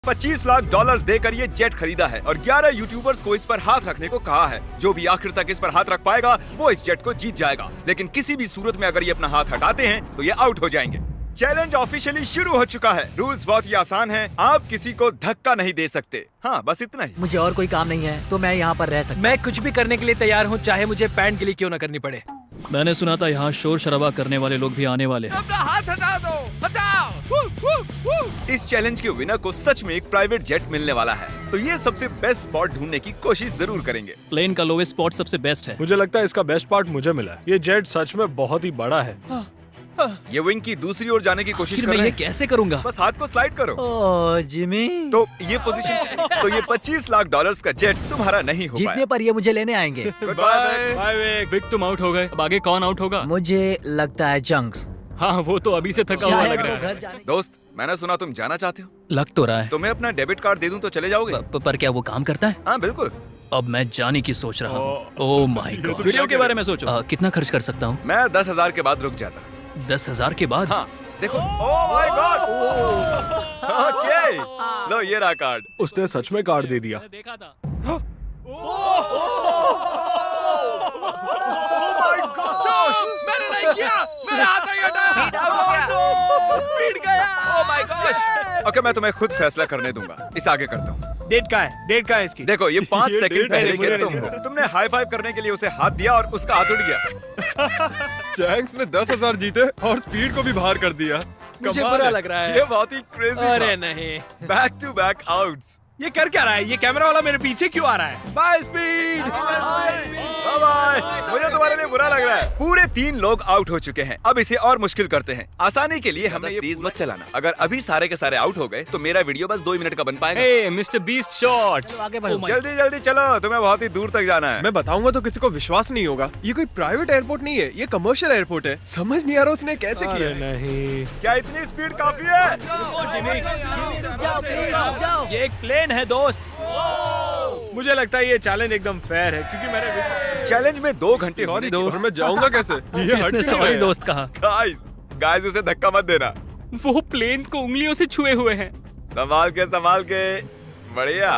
25 lakh dollars देकर ये jet खरीदा है और 11 यूट्यूबर्स को इस पर हाथ रखने को कहा है। जो भी आखिर तक इस पर हाथ रख पाएगा वो इस जेट को जीत जाएगा, लेकिन किसी भी सूरत में अगर ये अपना हाथ हटाते हैं तो ये आउट हो जाएंगे। चैलेंज ऑफिशियली शुरू हो चुका है। रूल्स बहुत ही आसान हैं। आप किसी को धक्का नहीं दे सकते। हाँ, बस इतना ही। मुझे और कोई काम नहीं है तो मैं यहाँ पर रह सकता। मैं कुछ भी करने के लिए तैयार हूँ, चाहे मुझे पैंट गिली क्यों न करनी पड़े। मैंने सुना था यहाँ शोर शराबा करने वाले लोग भी आने वाले हैं। अपना हाथ हटा दो, हटाओ। इस चैलेंज के विनर को सच में एक प्राइवेट जेट मिलने वाला है, तो ये सबसे बेस्ट स्पॉट ढूंढने की कोशिश जरूर करेंगे। प्लेन का लोवेस्ट स्पॉट सबसे बेस्ट है। मुझे लगता है इसका बेस्ट पार्ट मुझे मिला है। ये जेट सच में बहुत ही बड़ा है। ये विंग की दूसरी ओर जाने की कोशिश आखिर कर मैं रहे ये हैं। कैसे करूँगा? बस हाथ को स्लाइड करो। ओह जिमी, तो ये पोजीशन, तो ये 25 लाख डॉलर्स का जेट तुम्हारा नहीं हो जीतने पाया। पर ये मुझे लेने आएंगे। Bye bye Vik. विक तुम आउट हो गए। अब आगे कौन आउट होगा? मुझे लगता है जंक्स। हाँ, वो तो अभी से थका हुआ शायद लग वो रहा है। घर जाने- दोस्त, मैंने सुना तुम जाना चाहते हो। लग तो रहा है। तुम्हें अपना डेबिट कार्ड दे दूं तो चले जाओगे? पर क्या वो काम करता है? हाँ बिल्कुल। अब मैं जाने की सोच रहा हूँ। Oh my God. वीडियो के बारे में सोचो। कितना खर्च कर सकता हूँ? मैं 10,000 के बाद रुक जाता। 10,000 के बाद? हाँ देखो। Oh my God. ओके, लो ये रहा कार्ड। उसने सच में कार्ड दे दिया। देखा था। मैंने नहीं किया, मेरा हाथ नहीं हटा। पीट गया। Oh my gosh. ओके, मैं तुम्हें खुद फैसला करने दूंगा। इस आगे करता हूँ। डेट का है, डेट का है इसकी। देखो, ये 5 ये सेकंड डेट पहले है, के मुझे तुम नहीं हो। तुमने हाई फाइव करने के लिए उसे हाथ दिया और उसका हाथ उड़ गया। जैंक्स ने 10,000 जीते और स्पीड को भी बाहर कर दिया। मुझे कमाल बुरा है। लग रहा है। ये बहुत ही क्रेजी अरे था। नहीं। Back to back outs. ये कर क्या रहा है? ये कैमरा वाला मेरे पीछे क्यों आ रहा है? By speed. Bye bye. मुझे तुम्हारे लिए बुरा लग रहा है। पूरे 3 लोग आउट हो चुके हैं। अब इसे और मुश्किल करते हैं। आसानी के लिए हमें ये तेज मत चलाना। अगर अभी सारे के सारे आउट हो गए तो मेरा वीडियो बस 2 मिनट का बन पाएगा। हे मिस्टर बीस्ट शॉट। आगे बढ़ो। जल्दी जल्दी चलो, तुम्हें बहुत ही दूर तक जाना है। मैं बताऊंगा तो किसी को विश्वास नहीं होगा। ये कोई प्राइवेट एयरपोर्ट नहीं है, ये कमर्शियल एयरपोर्ट है। समझ नहीं आ रहा उसने कैसे किया। नहीं, क्या इतनी स्पीड काफी है? रुक जाओ, प्लीज रुक जाओ। ये एक प्लेन है दोस्त। मुझे लगता है ये चैलेंज एकदम फेयर है, क्योंकि मैंने चैलेंज में 2 घंटे सॉरी होने की दोस्त, मैं जाऊंगा कैसे? ये हट इसने क्यों सॉरी गया? दोस्त कहा। गाइस उसे धक्का मत देना। वो प्लेन को उंगलियों से छुए हुए हैं। संभाल के। बढ़िया।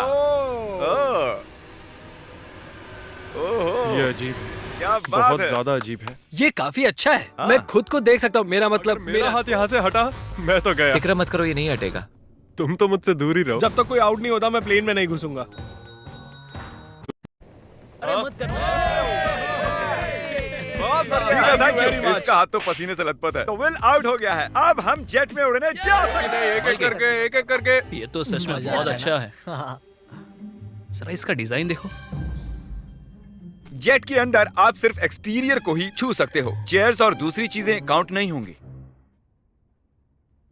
ओह ये अजीब है, क्या बात बहुत है। ज्यादा अजीब है। ये काफी अच्छा है। हाँ। मैं खुद को देख सकता हूँ। मेरा मतलब मेरा हाथ यहाँ से हटा, मैं तो गया। फिक्र मत करो, ये नहीं हटेगा। तुम तो मुझसे दूर ही रहो। जब तक कोई आउट नहीं होता मैं प्लेन में नहीं घुसूंगा। अरे मत कर। Thank you. इसका हाथ तो पसीने से लथपथ है। तो विल आउट हो गया है। अब हम जेट में उड़ने जा सकते हैं। एक एक करके। ये तो सच में मजा बहुत आया अच्छा है। हाँ। जरा इसका डिजाइन देखो। जेट के अंदर आप सिर्फ एक्सटीरियर को ही छू सकते हो। चेयर्स और दूसरी चीजें काउंट नहीं होंगी।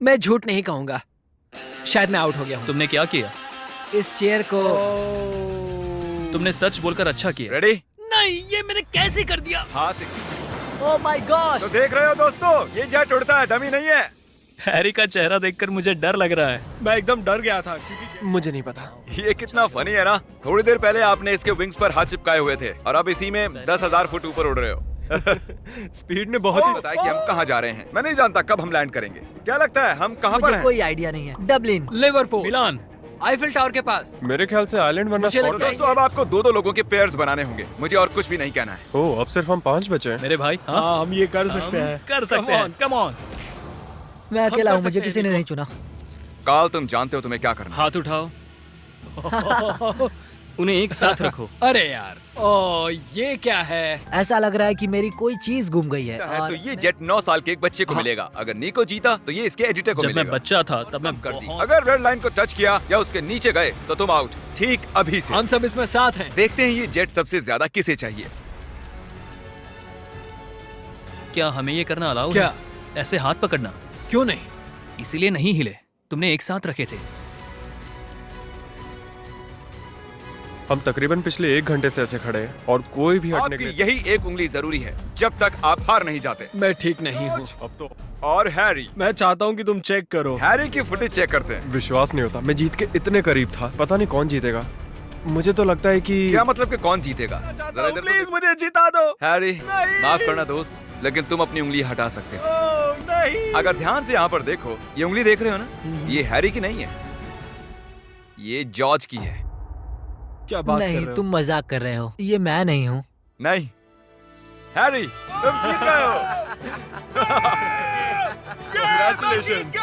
मैं झूठ नहीं कहूंगा, शायद मैं आउट हो गया हूँ। तुमने क्या किया? इस चेयर को तुमने सच बोलकर अच्छा किया। रेडी? नहीं, ये मैंने कैसे कर दिया? हाथ। Oh my God. तो देख रहे हो दोस्तों, ये जेट उड़ता है, डमी नहीं है। हैरी का चेहरा देखकर मुझे डर लग रहा है। मैं एकदम डर गया था, क्योंकि मुझे नहीं पता। ये कितना फनी है ना। थोड़ी देर पहले आपने इसके विंग्स पर हाथ चिपकाए हुए थे और अब इसी में 10,000 फुट ऊपर उड़ रहे हो। स्पीड ने बहुत ही बताया कि हम कहाँ जा रहे हैं। मैं नहीं जानता कब हम लैंड करेंगे। क्या लगता है हम कहाँ पर मुझे हैं? कोई आइडिया नहीं है। डबलिन। लिवरपूल, मिलान। आईफिल टावर के पास। मेरे ख्याल से आइलैंड वरना मुझे और लगता है दोस्तों, अब आपको 2-2 लोगों के पेयर्स बनाने होंगे। मुझे और कुछ भी नहीं कहना है। ओह, अब सिर्फ हम 5 बचे हैं। मेरे भाई। हाँ, हाँ हम ये कर सकते हैं। कर सकते हैं। Come on. मैं अकेला कर हूँ, मुझे सकते हैं, किसी ने देखो। नहीं चुना। काल, तुम जानते हो तुम्हें क्या करना है। हाथ उठाओ। उन्हें एक साथ रखो। अरे यार, ओ ये क्या है? ऐसा लग रहा है कि मेरी कोई चीज गुम गई है। तो और ये जेट 9 साल के एक बच्चे को मिलेगा। अगर निको जीता तो ये इसके एडिटर को जब मिलेगा। मैं बच्चा था तब मैं कर दी। बहुत- अगर रेड लाइन को टच किया या उसके नीचे गए तो तुम आउट। ठीक अभी से। हम सब इसमें साथ हैं। देखते हैं ये जेट सबसे ज्यादा किसे चाहिए। क्या हमें ये करना अलाउ क्या? है? ऐसे हाथ पकड़ना। क्यों नहीं? इसीलिए नहीं हिले। तुमने एक साथ रखे थे। हम तकरीबन पिछले 1 घंटे से ऐसे खड़े हैं और कोई भी हटने आपकी के लिए। यही एक उंगली जरूरी है जब तक आप हार नहीं जाते। मैं ठीक नहीं हूँ। अब तो और हैरी मैं चाहता हूँ कि तुम चेक करो। हैरी की फुटेज चेक करते हैं। विश्वास नहीं होता, मैं जीत के इतने करीब था। पता नहीं कौन जीतेगा। मुझे तो लगता है कि क्या मतलब कि कौन जीतेगा? जरा इधर तो प्लीज मुझे जिता दो। हैरी, नहीं। माफ करना दोस्त, लेकिन तुम अपनी उंगली हटा सकते हो। ओह, नहीं। अगर ध्यान से यहाँ पर देखो, ये उंगली देख रहे हो ना, ये हैरी की नहीं है। ये जॉर्ज की है। क्या बात कर नहीं, रहे हो? तुम मजाक कर रहे हो। ये मैं नहीं हूँ। नहीं हैरी, तुम जीत गए हो। Congratulations!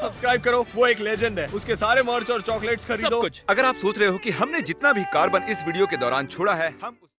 सब्सक्राइब करो, वो एक लेजेंड है। उसके सारे मर्च और चॉकलेट्स सब खरीदो। कुछ। अगर आप सोच रहे हो कि हमने जितना भी कार्बन इस वीडियो के दौरान छोड़ा है, हम